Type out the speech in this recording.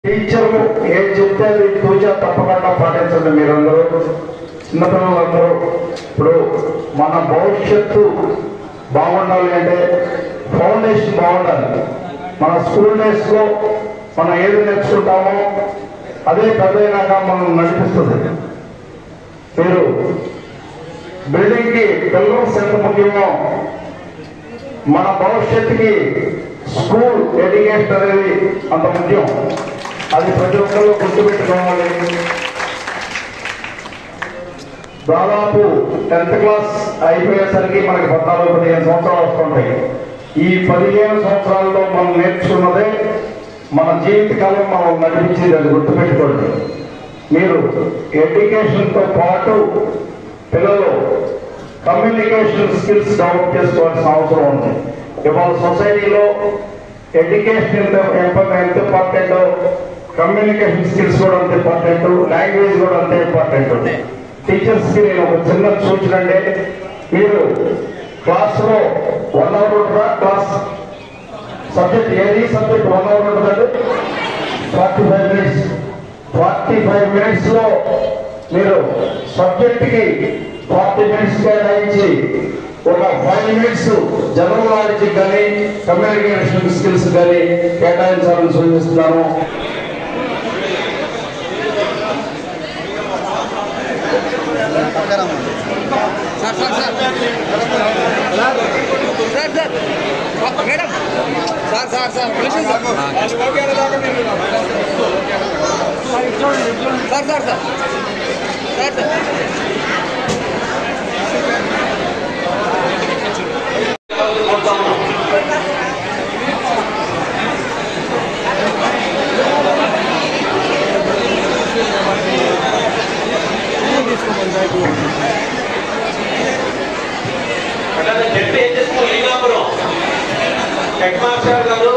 Teacher ఏం చెప్తే అది తూచా తప్పకుండా పాటించండి. మీరందరూ చిన్నపిల్లలందరూ ఇప్పుడు మన భవిష్యత్తు బాగుండాలి అంటే ఫౌండేషన్ బాగుండాలి. మన స్కూల్ డేస్లో మనం ఏది నేర్చుకుంటామో అదే పెద్దయినాక మనం నడిపిస్తుంది. మీరు బిల్డింగ్కి పిల్లర్స్ ఎంత ముఖ్యమో మన భవిష్యత్తుకి స్కూల్ ఎడ్యుకేషన్ అనేది అంత ముఖ్యం. అది ప్రతి ఒక్కరు గుర్తుపెట్టుకోవాలి. దాదాపు 10th క్లాస్ అయిపోయేసరికి మనకి 14-15 సంవత్సరాలు వస్తుంటాయి. ఈ 15 సంవత్సరాల్లో మనం నేర్చుకున్నదే మన జీవితకాలం మనం నడిపించేది. అది గుర్తుపెట్టుకోండి. మీరు ఎడ్యుకేషన్తో పాటు పిల్లలు కమ్యూనికేషన్ స్కిల్స్ డెవలప్ చేసుకోవాల్సిన అవసరం ఉంది. ఇవాళ సొసైటీలో ఎడ్యుకేషన్ ఎంత ఇంపార్టెంట్, కమ్యూనికేషన్ స్కిల్స్ కూడా అంత ఇంపార్టెంట్, లాంగ్వేజ్ కూడా అంతే ఇంపార్టెంట్. టీచర్స్కి నేను ఒక చిన్న సూచన అంటే, మీరు క్లాస్లో 1 hour ఉంటుందా? క్లాస్ సబ్జెక్ట్ ఏది సబ్జెక్ట్ 1 hour ఉంటుందండి. 45 minutes. 45 minutesలో మీరు సబ్జెక్ట్కి 40 minutes కేటాయించి ఒక 5 minutes జనరల్ నాలెడ్జ్ కానీ కమ్యూనికేషన్ స్కిల్స్ కానీ కేటాయించాలని సూచిస్తున్నాను. హెడ్ మాస్టర్ గారు